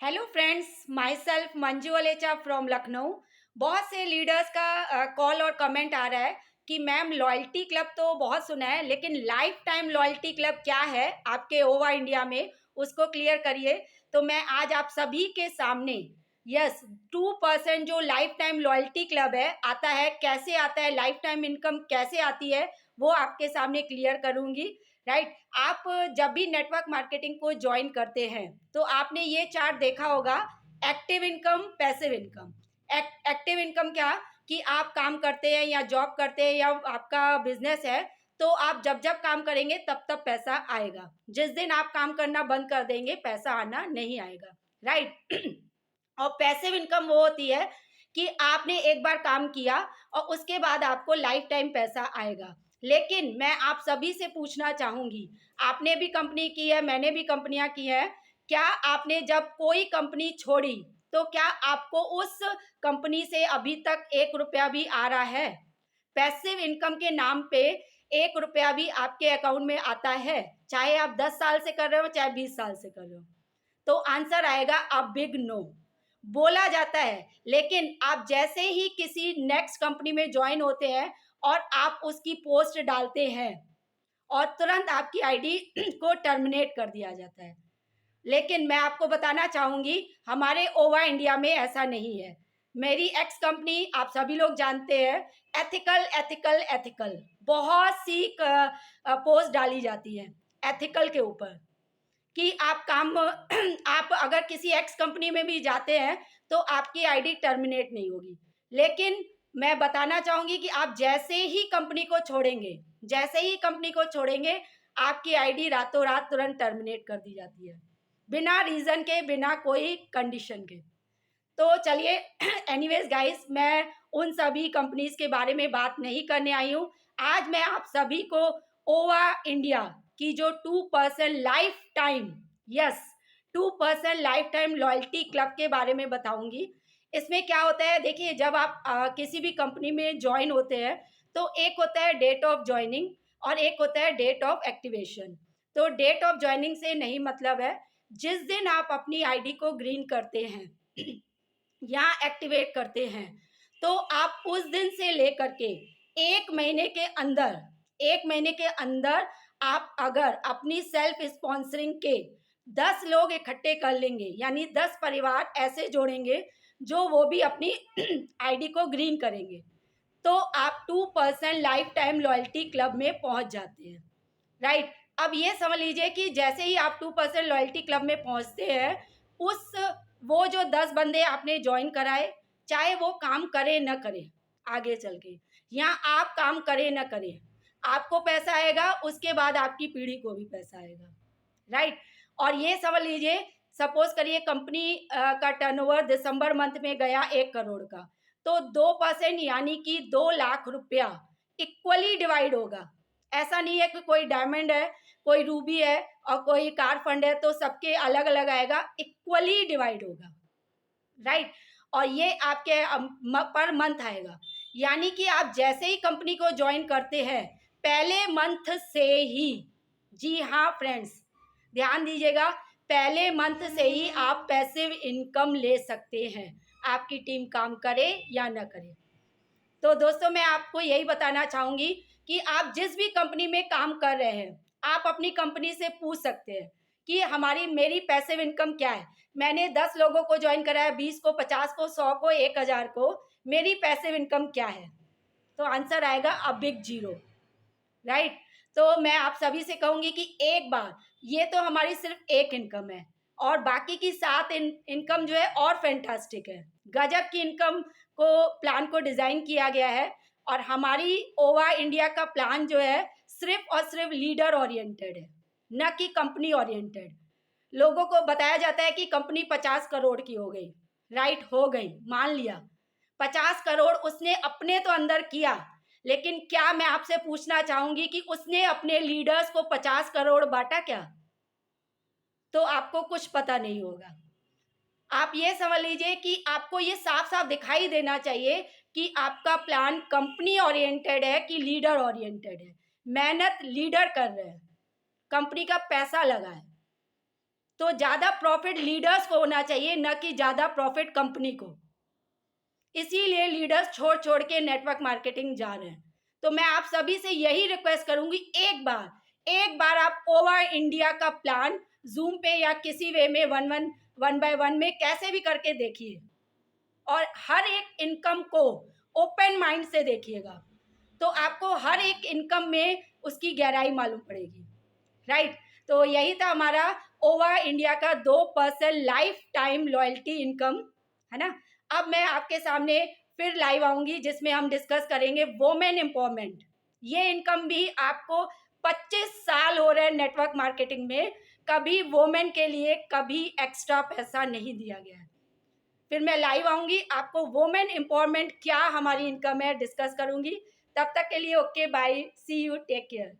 Hello friends, myself Manju Valecha from Lucknow. बहुत से leaders का कॉल और कमेंट आ रहा है कि मैम लॉयल्टी क्लब तो बहुत सुना है, लेकिन लाइफ टाइम लॉयल्टी क्लब क्या है आपके ओवा इंडिया में, उसको क्लियर करिए। तो मैं आज आप सभी के सामने यस 2% जो लाइफ टाइम लॉयल्टी क्लब है आता है, कैसे आता है, लाइफ टाइम इनकम कैसे आती है, वो आपके सामने क्लियर करूंगी। राइट। आप जब भी नेटवर्क मार्केटिंग को ज्वाइन करते हैं तो आपने ये चार्ट देखा होगा, active income, passive income. Active income क्या कि आप काम करते हैं या जॉब करते हैं या आपका बिजनेस है, तो आप जब जब काम करेंगे तब तब पैसा आएगा। जिस दिन आप काम करना बंद कर देंगे पैसा आना नहीं आएगा। राइट। और पैसिव इनकम वो होती है कि आपने एक बार काम किया और उसके बाद आपको लाइफ टाइम पैसा आएगा। लेकिन मैं आप सभी से पूछना चाहूंगी, आपने भी कंपनी की है, मैंने भी कंपनियां की है, क्या आपने जब कोई कंपनी छोड़ी तो क्या आपको उस कंपनी से अभी तक 1 रुपया भी आ रहा है? पैसिव इनकम के नाम पे 1 रुपया भी आपके अकाउंट में आता है, चाहे आप 10 साल से कर रहे हो चाहे 20 साल से कर रहे हो? तो आंसर आएगा अ बिग नो। बोला जाता है, लेकिन आप जैसे ही किसी नेक्स्ट कंपनी में ज्वाइन होते हैं और आप उसकी पोस्ट डालते हैं और तुरंत आपकी आईडी को टर्मिनेट कर दिया जाता है। लेकिन मैं आपको बताना चाहूंगी, हमारे ओवा इंडिया में ऐसा नहीं है। मेरी एक्स कंपनी आप सभी लोग जानते हैं, एथिकल एथिकल एथिकल, बहुत सी पोस्ट डाली जाती है एथिकल के ऊपर कि आप काम आप अगर किसी एक्स कंपनी में भी जाते हैं तो आपकी आईडी टर्मिनेट नहीं होगी। लेकिन मैं बताना चाहूंगी कि आप जैसे ही कंपनी को छोड़ेंगे, जैसे ही कंपनी को छोड़ेंगे, आपकी आईडी रातों रात तुरंत टर्मिनेट कर दी जाती है, बिना रीजन के, बिना कोई कंडीशन के। तो चलिए एनीवेज गाइस, मैं उन सभी कंपनीज के बारे में बात नहीं करने आई हूँ। आज मैं आप सभी को ओवा इंडिया की जो 2% life time, yes 2% life time loyalty club के बारे में बताऊंगी। इसमें क्या होता है, देखिए, जब आप किसी भी कंपनी में ज्वाइन होते हैं तो एक होता है डेट ऑफ ज्वाइनिंग और एक होता है डेट ऑफ एक्टिवेशन। तो डेट ऑफ ज्वाइनिंग से नहीं मतलब है, जिस दिन आप अपनी आईडी को ग्रीन करते हैं या एक्टिवेट करते हैं, तो आप उस दिन से लेकर के 1 महीने के अंदर, 1 महीने के अंदर आप अगर अपनी सेल्फ स्पॉन्सरिंग के 10 लोग इकट्ठे कर लेंगे, यानी 10 परिवार ऐसे जोड़ेंगे जो वो भी अपनी आईडी को ग्रीन करेंगे, तो आप 2% लाइफ टाइम लॉयल्टी क्लब में पहुंच जाते हैं। राइट। अब ये समझ लीजिए कि जैसे ही आप 2% लॉयल्टी क्लब में पहुंचते हैं, उस वो जो 10 बंदे आपने ज्वाइन कराए, चाहे वो काम करे न करे आगे चल के, या आप काम करे न करे, आपको पैसा आएगा, उसके बाद आपकी पीढ़ी को भी पैसा आएगा। राइट। और ये समझ लीजिए, सपोज करिए कंपनी का टर्नओवर दिसंबर मंथ में गया 1 करोड़ का, तो 2% यानी कि 2 लाख रुपया इक्वली डिवाइड होगा। ऐसा नहीं है कि कोई डायमंड है, कोई रूबी है और कोई कार फंड है तो सबके अलग अलग आएगा, इक्वली डिवाइड होगा। राइट। और ये आपके पर मंथ आएगा, यानी कि आप जैसे ही कंपनी को ज्वाइन करते हैं पहले मंथ से ही, जी हाँ फ्रेंड्स ध्यान दीजिएगा, पहले मंथ से ही आप पैसिव इनकम ले सकते हैं, आपकी टीम काम करे या ना करे। तो दोस्तों, मैं आपको यही बताना चाहूंगी कि आप जिस भी कंपनी में काम कर रहे हैं, आप अपनी कंपनी से पूछ सकते हैं कि मेरी पैसिव इनकम क्या है। मैंने 10 लोगों को ज्वाइन कराया, 20 को, 50 को, 100 को, 1000 को, मेरी पैसिव इनकम क्या है? तो आंसर आएगा अ बिग जीरो। राइट। तो मैं आप सभी से कहूंगी कि एक बार, ये तो हमारी सिर्फ एक इनकम है और बाकी की 7 इनकम जो है और फैंटास्टिक है, गजब की इनकम को प्लान को डिजाइन किया गया है। और हमारी ओवा इंडिया का प्लान जो है सिर्फ और सिर्फ लीडर ओरिएंटेड है, न कि कंपनी ओरिएंटेड। लोगों को बताया जाता है कि कंपनी 50 करोड़ की हो गई। राइट, हो गई, मान लिया 50 करोड़ उसने अपने तो अंदर किया, लेकिन क्या मैं आपसे पूछना चाहूंगी कि उसने अपने लीडर्स को 50 करोड़ बांटा क्या? तो आपको कुछ पता नहीं होगा। आप ये समझ लीजिए कि आपको ये साफ साफ दिखाई देना चाहिए कि आपका प्लान कंपनी ओरिएंटेड है कि लीडर ओरिएंटेड है। मेहनत लीडर कर रहे हैं, कंपनी का पैसा लगा है। तो ज़्यादा प्रॉफिट लीडर्स को होना चाहिए, न कि ज़्यादा प्रॉफिट कंपनी को। इसीलिए लीडर्स छोड़-छोड़ के नेटवर्क मार्केटिंग जा रहे हैं। तो मैं आप सभी से यही रिक्वेस्ट करूँगी, एक बार आप ओवर इंडिया का प्लान ज़ूम पे या किसी वे में वन बाय वन में कैसे भी करके देखिए और हर एक इनकम को ओपन माइंड से देखिएगा। तो आपको हर एक इनकम में उसकी गहराई मालूम पड़ेगी, राइट? तो यही था हमारा ओवर इंडिया का 2% लाइफ टाइम लॉयल्टी इनकम, है ना? अब मैं आपके सामने फिर लाइव आऊंगी जिसमें हम डिस्कस करेंगे वोमेन एम्पावरमेंट। ये इनकम भी आपको 25 साल हो रहे हैं नेटवर्क मार्केटिंग में, कभी वोमेन के लिए कभी एक्स्ट्रा पैसा नहीं दिया गया है। फिर मैं लाइव आऊंगी, आपको वोमेन एम्पावरमेंट क्या हमारी इनकम है डिस्कस करूंगी। तब तक के लिए okay, bye, see you, take care.